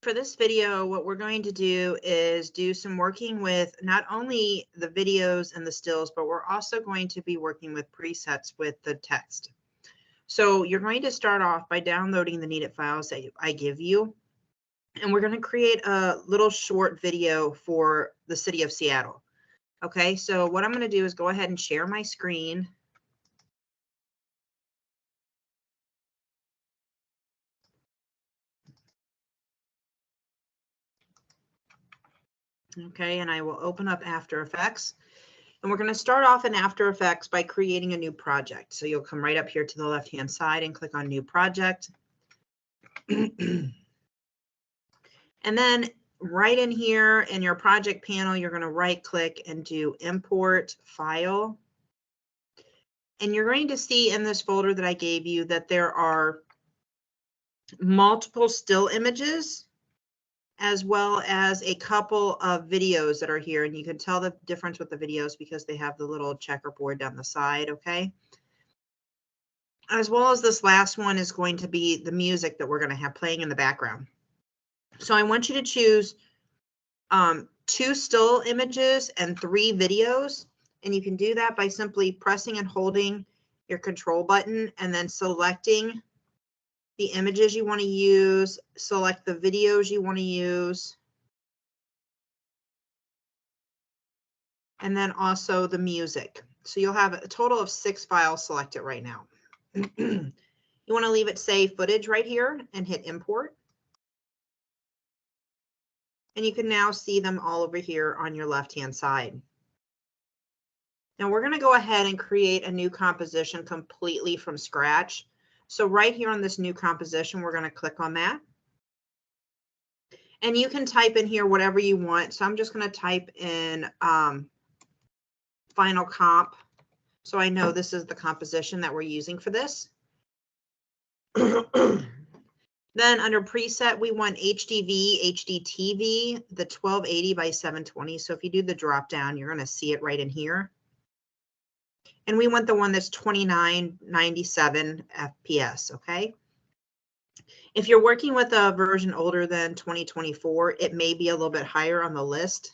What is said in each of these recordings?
For this video, what we're going to do is do some working with not only the videos and the stills, but we're also going to be working with presets with the text. So you're going to start off by downloading the needed files that I give you. And we're going to create a little short video for the city of Seattle. Okay, so what I'm going to do is go ahead and share my screen. Okay, and I will open up After Effects. And we're going to start off in After Effects by creating a new project. So you'll come right up here to the left-hand side and click on New Project. And then right in here in your project panel, you're going to right-click and do Import File. And you're going to see in this folder that I gave you that there are multiple still images, as well as a couple of videos that are here. And you can tell the difference with the videos because they have the little checkerboard down the side, okay? As well as this last one is going to be the music that we're going to have playing in the background. So I want you to choose 2 still images and 3 videos. And you can do that by simply pressing and holding your control button and then selecting the images you want to use, select the videos you want to use, and then also the music. So you'll have a total of 6 files selected right now. You want to leave it save footage right here and hit import. And you can now see them all over here on your left-hand side. Now we're going to go ahead and create a new composition completely from scratch. So right here on this new composition, we're going to click on that. And you can type in here whatever you want. So I'm just going to type in Final Comp. So I know this is the composition that we're using for this. Then under preset, we want HDV, HDTV, the 1280 by 720. So if you do the drop down, you're going to see it right in here. And we want the one that's 2997 FPS, okay? If you're working with a version older than 2024, it may be a little bit higher on the list,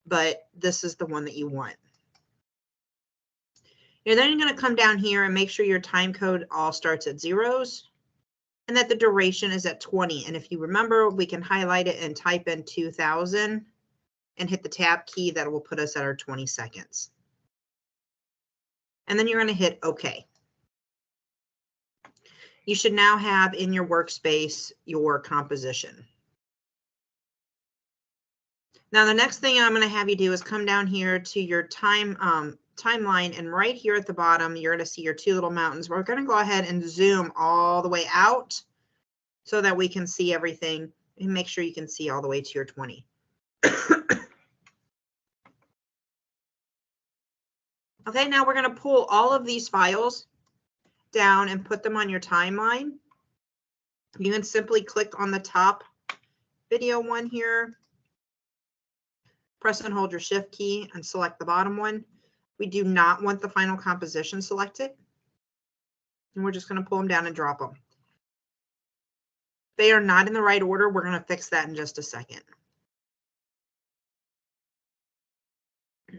but this is the one that you want. You're then going to come down here and make sure your time code all starts at zeros and that the duration is at 20. And if you remember, we can highlight it and type in 2000 and hit the tab key. That will put us at our 20 seconds. And then you're going to hit OK. You should now have in your workspace your composition. Now, the next thing I'm going to have you do is come down here to your timeline, and right here at the bottom, you're going to see your 2 little mountains. We're going to go ahead and zoom all the way out so that we can see everything and make sure you can see all the way to your 20. Okay, now we're going to pull all of these files down and put them on your timeline. You can simply click on the top video one here, press and hold your shift key and select the bottom one. We do not want the final composition selected. And we're just going to pull them down and drop them. They are not in the right order. We're going to fix that in just a second.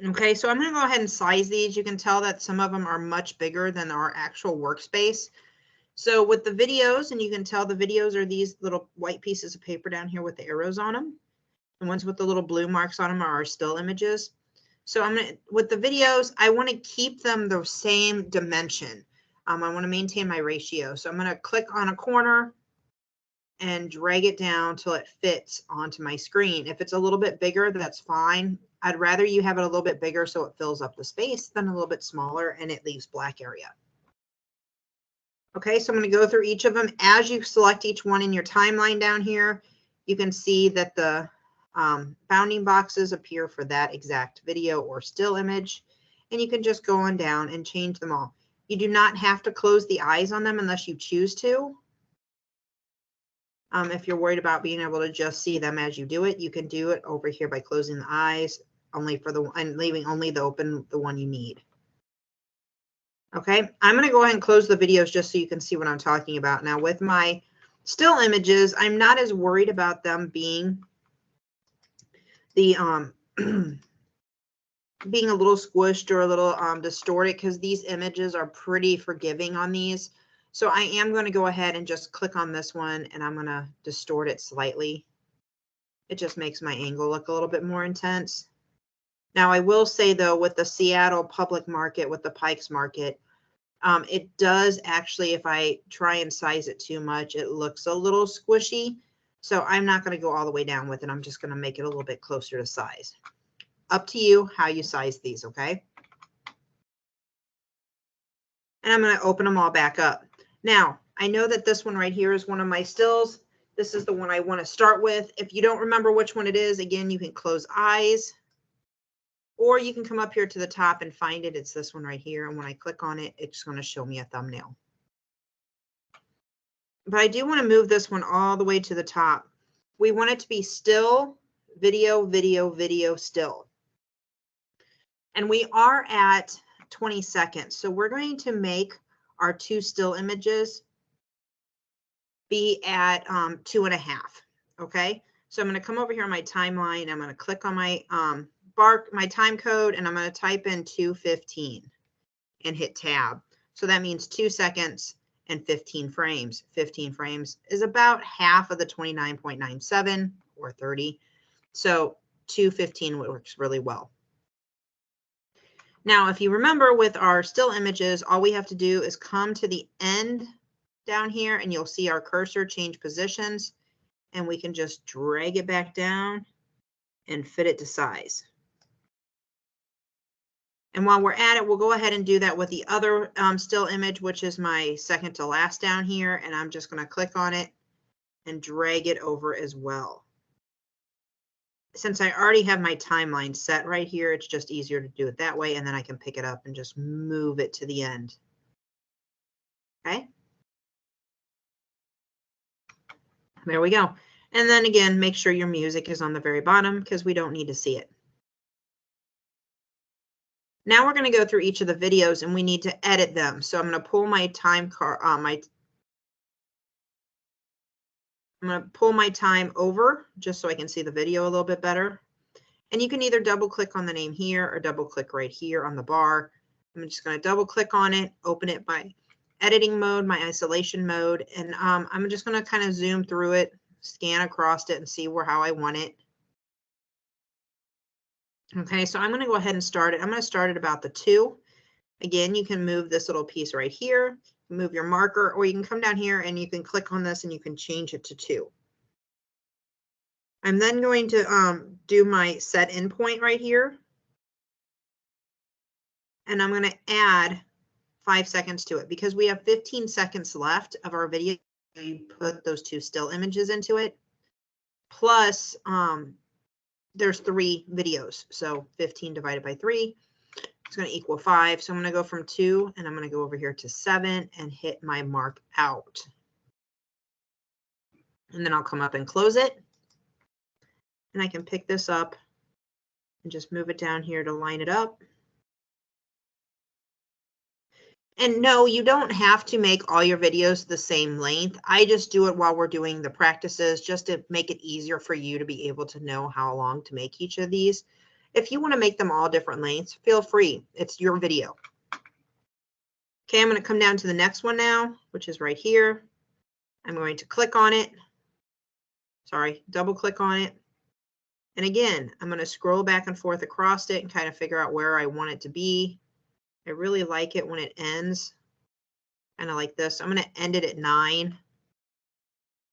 Okay, so I'm going to go ahead and size these. You can tell that some of them are much bigger than our actual workspace. So with the videos, and you can tell the videos are these little white pieces of paper down here with the arrows on them. The ones with the little blue marks on them are our still images. So I'm going to, with the videos, I want to keep them the same dimension. I want to maintain my ratio. So I'm going to click on a corner and drag it down till it fits onto my screen. If it's a little bit bigger, that's fine. I'd rather you have it a little bit bigger so it fills up the space than a little bit smaller and it leaves black area. Okay, so I'm going to go through each of them. As you select each one in your timeline down here, you can see that the bounding boxes appear for that exact video or still image, and you can just go on down and change them all. You do not have to close the eyes on them unless you choose to. If you're worried about being able to just see them as you do it, you can do it over here by closing the eyes only for the and leaving only the one you need. Okay, I'm going to go ahead and close the videos just so you can see what I'm talking about. Now with my Still images, I'm not as worried about them being the being a little squished or a little distorted, because these images are pretty forgiving on these. So I am going to go ahead and just click on this one, and I'm going to distort it slightly. It just makes my angle look a little bit more intense. Now, I will say, though, with the Seattle public market, with the Pikes market, it does actually, if I try and size it too much, it looks a little squishy. So I'm not going to go all the way down with it. I'm just going to make it a little bit closer to size. Up to you how you size these, okay? And I'm going to open them all back up. Now, I know that this one right here is one of my stills. This is the one I want to start with. If you don't remember which one it is, again, you can close eyes, or you can come up here to the top and find it. It's this one right here. And when I click on it, it's going to show me a thumbnail. But I do want to move this one all the way to the top. We want it to be still, video, video, video, still. And we are at 20 seconds. So we're going to make our 2 still images be at 2.5. Okay. So I'm going to come over here on my timeline. I'm going to click on my my time code, and I'm going to type in 2:15 and hit tab. So that means 2 seconds and 15 frames. 15 frames is about half of the 29.97 or 30. So 2:15 works really well. Now, if you remember with our still images, all we have to do is come to the end down here, and you'll see our cursor change positions, and we can just drag it back down and fit it to size. And while we're at it, we'll go ahead and do that with the other still image, which is my second to last down here. And I'm just going to click on it and drag it over as well. Since I already have my timeline set right here, it's just easier to do it that way. And then I can pick it up and just move it to the end. Okay. There we go. And then again, make sure your music is on the very bottom, because we don't need to see it. Now we're going to go through each of the videos, and we need to edit them. So I'm going to pull my time card, I'm going to pull my time over just so I can see the video a little bit better. And you can either double click on the name here or double click right here on the bar. I'm just going to double click on it, open it by editing mode, my isolation mode. And I'm just going to kind of zoom through it, scan across it, and see how I want it. Okay, so I'm going to go ahead and start it. I'm going to start at about the 2. Again, you can move this little piece right here, move your marker, or you can come down here and you can click on this and you can change it to 2. I'm then going to do my set endpoint right here. And I'm going to add 5 seconds to it, because we have 15 seconds left of our video. You put those 2 still images into it. Plus, there's 3 videos. So 15 divided by 3 is going to equal 5. So I'm going to go from 2, and I'm going to go over here to 7 and hit my mark out. And then I'll come up and close it. And I can pick this up and just move it down here to line it up. And no, you don't have to make all your videos the same length. I just do it while we're doing the practices, just to make it easier for you to be able to know how long to make each of these. If you want to make them all different lengths, feel free. It's your video. Okay, I'm going to come down to the next one now, which is right here. I'm going to click on it. Sorry, double click on it. And again, I'm going to scroll back and forth across it and kind of figure out where I want it to be. I really like it when it ends kind of like this. I'm going to end it at 9. And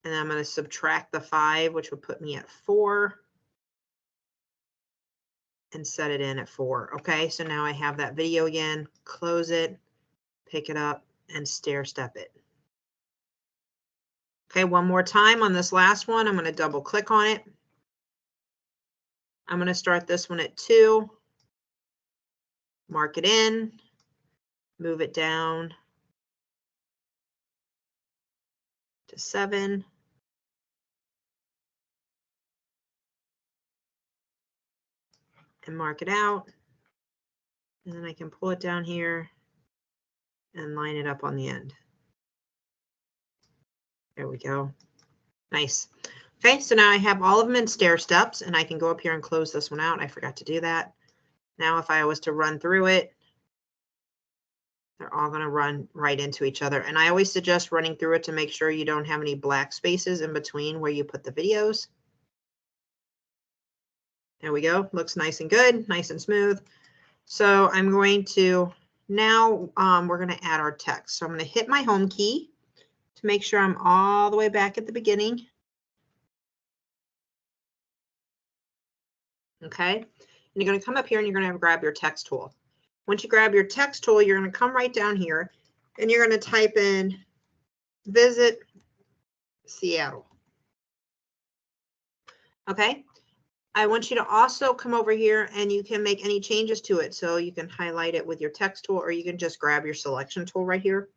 then I'm going to subtract the 5, which would put me at 4. And set it in at 4. Okay, so now I have that video again. Close it, pick it up, and stair step it. Okay, one more time on this last one. I'm going to double click on it. I'm going to start this one at 2. Mark it in. Move it down to 7. And mark it out. And then I can pull it down here and line it up on the end. There we go. Nice. Okay, so now I have all of them in stair steps, and I can go up here and close this one out. I forgot to do that. Now if I was to run through it, they're all going to run right into each other. And I always suggest running through it to make sure you don't have any black spaces in between where you put the videos. There we go. Looks nice and good, nice and smooth. So I'm going to, now we're going to add our text. So I'm going to hit my home key to make sure I'm all the way back at the beginning. Okay. And you're going to come up here and you're going to grab your text tool. Once you grab your text tool, you're going to come right down here and you're going to type in visit Seattle. Okay. I want you to also come over here and you can make any changes to it. So you can highlight it with your text tool, or you can just grab your selection tool right here.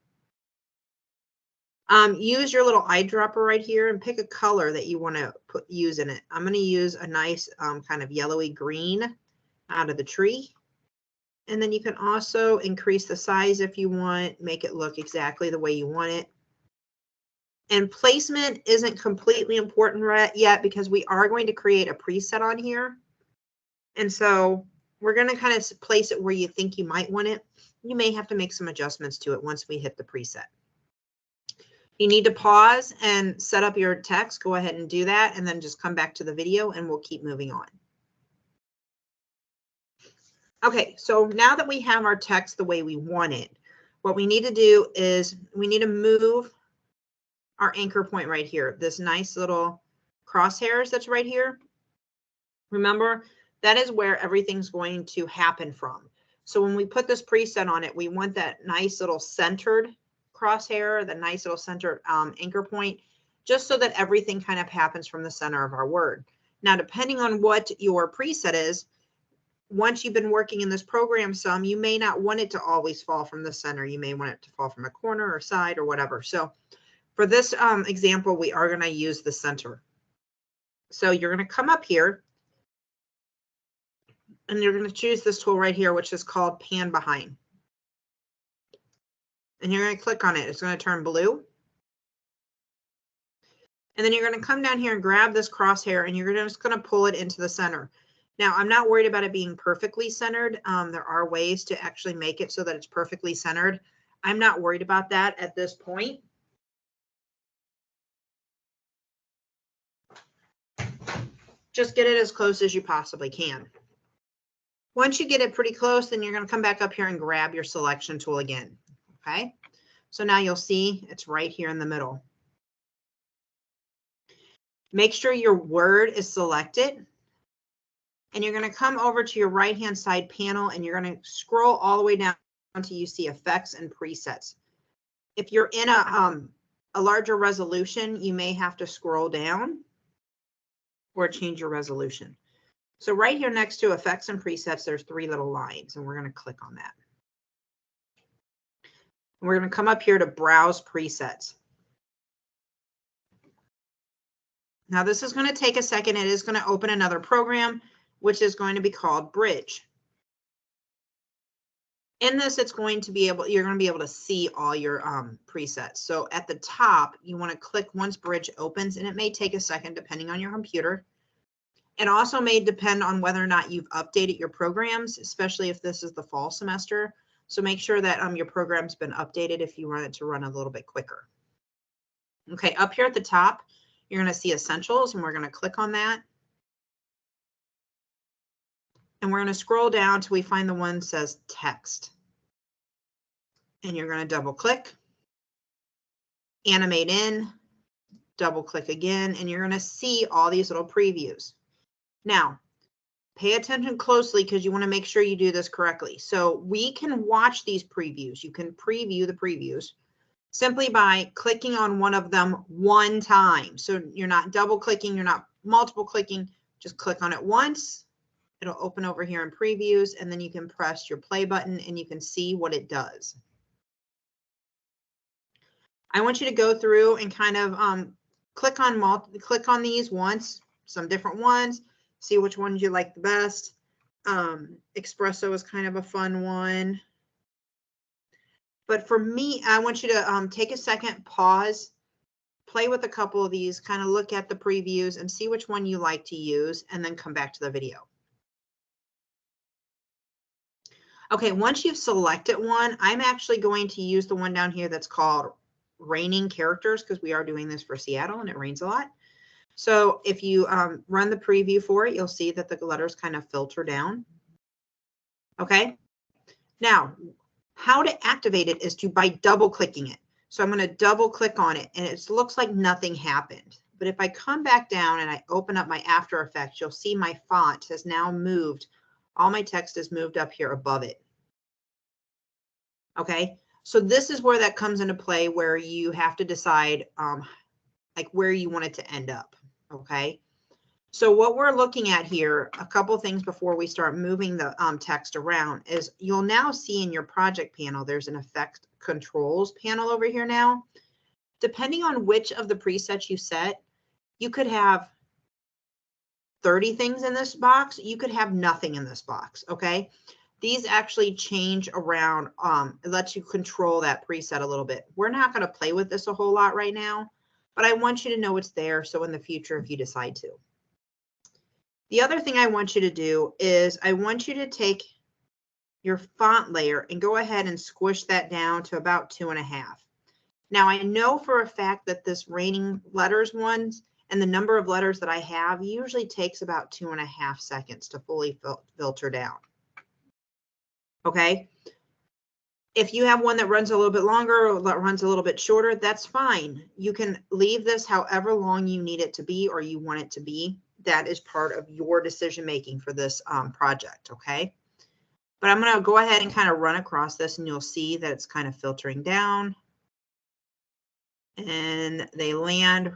Use your little eyedropper right here and pick a color that you want to use in it. I'm going to use a nice kind of yellowy green out of the tree. And then you can also increase the size if you want, make it look exactly the way you want it. And placement isn't completely important yet because we are going to create a preset on here. And so we're going to kind of place it where you think you might want it. You may have to make some adjustments to it once we hit the preset. You need to pause and set up your text. Go ahead and do that, and then just come back to the video and we'll keep moving on. Okay, so now that we have our text the way we want it, what we need to do is we need to move our anchor point right here, this nice little crosshairs that's right here. Remember, that is where everything's going to happen from. So when we put this preset on it, we want that nice little centered crosshair, the nice little centered anchor point, just so that everything kind of happens from the center of our word. Now, depending on what your preset is, once you've been working in this program some, you may not want it to always fall from the center. You may want it to fall from a corner or side or whatever. So for this example, we are going to use the center. So you're going to come up here and you're going to choose this tool right here, which is called Pan Behind. And you're going to click on it. It's going to turn blue. And then you're going to come down here and grab this crosshair and you're just going to pull it into the center. Now, I'm not worried about it being perfectly centered. There are ways to actually make it so that it's perfectly centered. I'm not worried about that at this point. Just get it as close as you possibly can. Once you get it pretty close, then you're going to come back up here and grab your selection tool again. Okay, so now you'll see it's right here in the middle. Make sure your word is selected. And you're going to come over to your right-hand side panel and you're going to scroll all the way down until you see effects and presets. If you're in a larger resolution, you may have to scroll down or change your resolution. So right here next to effects and presets, there's 3 little lines, and we're going to click on that. And we're going to come up here to browse presets. Now this is going to take a second. It is going to open another program, which is going to be called Bridge. In this, you're going to be able to see all your presets. So at the top, you want to click once Bridge opens, and it may take a second depending on your computer. It also may depend on whether or not you've updated your programs, especially if this is the fall semester. So make sure that your program's been updated if you want it to run a little bit quicker. Okay, up here at the top, you're going to see Essentials, and we're going to click on that. And we're going to scroll down till we find the one that says Text. And you're going to double click, animate in, double click again, and you're going to see all these little previews. Now, pay attention closely because you want to make sure you do this correctly. So we can watch these previews. You can preview the previews simply by clicking on one of them one time. So you're not double clicking, you're not multiple clicking, just click on it once. It'll open over here in previews, and then you can press your play button and you can see what it does. I want you to go through and kind of click on these once, some different ones, see which ones you like the best. Espresso is kind of a fun one. But for me, I want you to take a second, pause, play with a couple of these, kind of look at the previews and see which one you like to use, and then come back to the video. Okay, once you've selected one, I'm actually going to use the one down here that's called Raining Characters, because we are doing this for Seattle and it rains a lot. So if you run the preview for it, you'll see that the letters kind of filter down. Okay, now how to activate it is by double clicking it. So I'm going to double click on it and it looks like nothing happened. But if I come back down and I open up my After Effects, you'll see my font has now moved. All my text is moved up here above it. Okay, so this is where that comes into play, where you have to decide like where you want it to end up. Okay, so what we're looking at here, a couple things before we start moving the text around, is you'll now see in your project panel, there's an effect controls panel over here now. Depending on which of the presets you set, you could have 30 things in this box. You could have nothing in this box. Okay, these actually change around. It lets you control that preset a little bit. We're not going to play with this a whole lot right now, but I want you to know it's there. So in the future, if you decide to. The other thing I want you to do is I want you to take your font layer and go ahead and squish that down to about 2.5. Now I know for a fact that this Raining Letters ones and the number of letters that I have usually takes about 2.5 seconds to fully filter down. Okay. If you have one that runs a little bit longer or that runs a little bit shorter, that's fine. You can leave this however long you need it to be or you want it to be. That is part of your decision making for this project. Okay. But I'm going to go ahead and kind of run across this and you'll see that it's kind of filtering down. And they land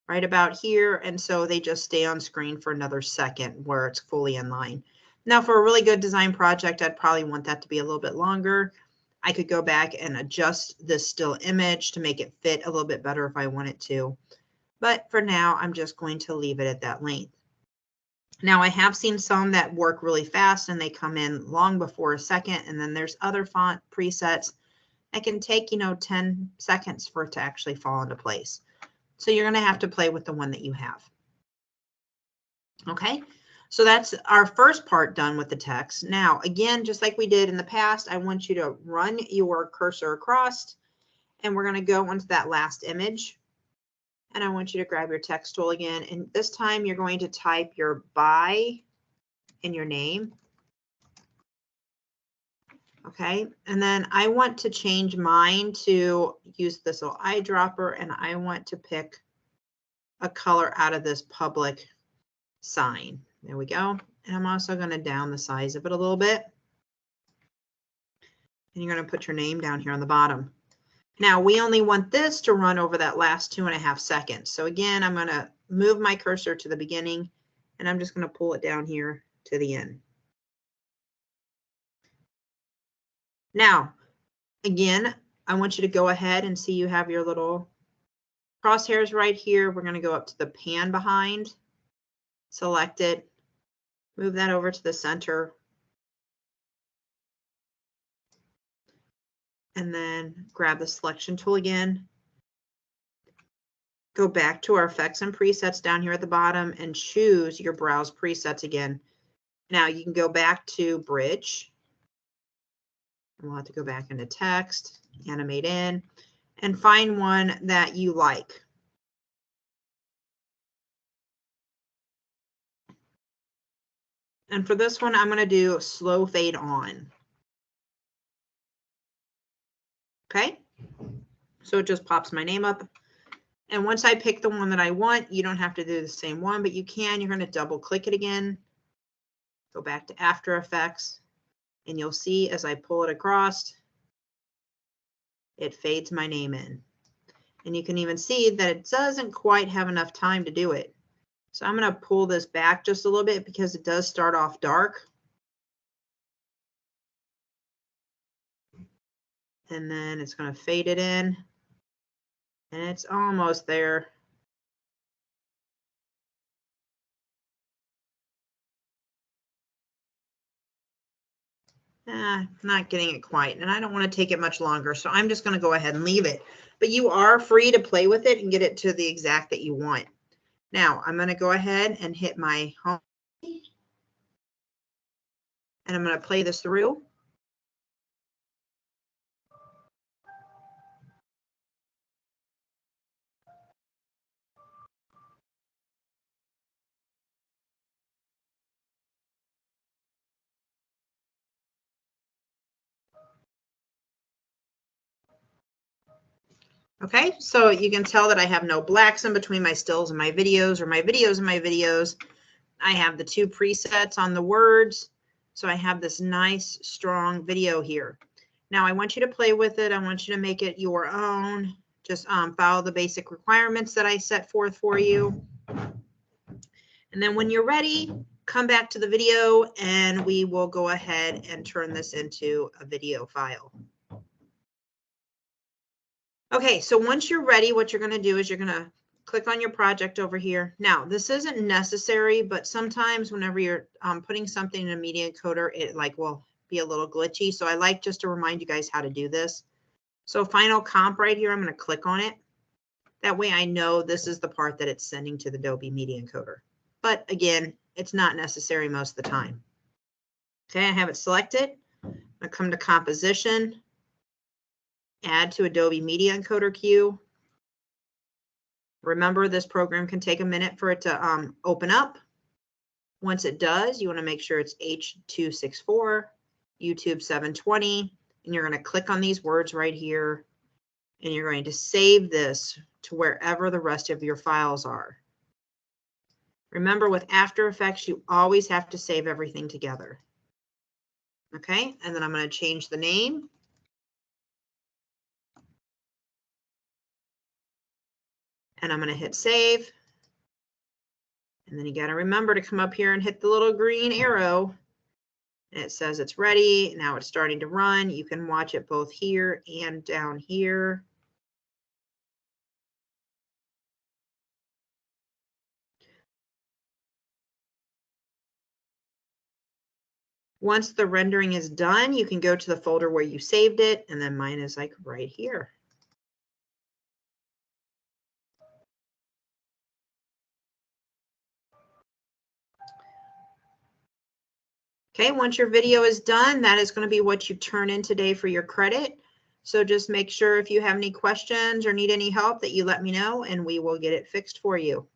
right about here. And so they just stay on screen for another second where it's fully in line. Now for a really good design project, I'd probably want that to be a little bit longer. I could go back and adjust this still image to make it fit a little bit better if I wanted to. But for now, I'm just going to leave it at that length. Now I have seen some that work really fast and they come in long before a second. And then there's other font presets that can take, 10 seconds for it to actually fall into place. So you're going to have to play with the one that you have. Okay, so that's our first part done with the text. Now, again, just like we did in the past, I want you to run your cursor across and we're going to go into that last image. And I want you to grab your text tool again. And this time you're going to type your by and your name. Okay, and then I want to change mine to use this little eyedropper and I want to pick a color out of this public sign. There we go. And I'm also going to down the size of it a little bit. And you're going to put your name down here on the bottom. Now we only want this to run over that last 2.5 seconds. So again, I'm going to move my cursor to the beginning and I'm just going to pull it down here to the end. Now, again, I want you to go ahead and see you have your little crosshairs right here. We're going to go up to the pan behind, select it, move that over to the center. And then grab the selection tool again. Go back to our effects and presets down here at the bottom and choose your browse presets again. Now you can go back to bridge. And we'll have to go back into text, animate in, and find one that you like. And for this one, I'm going to do slow fade on. Okay, so it just pops my name up. And once I pick the one that I want, you don't have to do the same one, but you can. You're going to double click it again. Go back to After Effects, and you'll see as I pull it across, it fades my name in. And you can even see that it doesn't quite have enough time to do it. So I'm going to pull this back just a little bit because it does start off dark. And then it's going to fade it in. And it's almost there. Not getting it quite. And I don't want to take it much longer. So I'm just going to go ahead and leave it. but you are free to play with it and get it to the exact that you want. Now I'm going to go ahead and hit my home and I'm going to play this through. Okay, so you can tell that I have no blacks in between my stills and my videos, or my videos and my videos. I have the 2 presets on the words. So I have this nice, strong video here. Now I want you to play with it. I want you to make it your own. Just follow the basic requirements that I set forth for you. And then when you're ready, come back to the video and we will go ahead and turn this into a video file. Okay, so once you're ready, what you're going to do is you're going to click on your project over here. Now, this isn't necessary, but sometimes whenever you're putting something in a media encoder, it like will be a little glitchy. So I like just to remind you guys how to do this. So Final Comp right here, I'm going to click on it. That way I know this is the part that it's sending to the Adobe Media Encoder. But again, it's not necessary most of the time. Okay, I have it selected. I'm going to come to Composition, Add to Adobe Media Encoder queue. Remember, this program can take a minute for it to open up. Once it does, you want to make sure it's H.264, YouTube 720, and you're going to click on these words right here, and you're going to save this to wherever the rest of your files are. Remember, with After Effects, you always have to save everything together. Okay, and then I'm going to change the name. And I'm going to hit save. And then you got to remember to come up here and hit the little green arrow. And it says it's ready. Now it's starting to run. You can watch it both here and down here. Once the rendering is done, you can go to the folder where you saved it. And then mine is like right here. Okay, once your video is done, that is going to be what you turn in today for your credit. So just make sure if you have any questions or need any help that you let me know and we will get it fixed for you.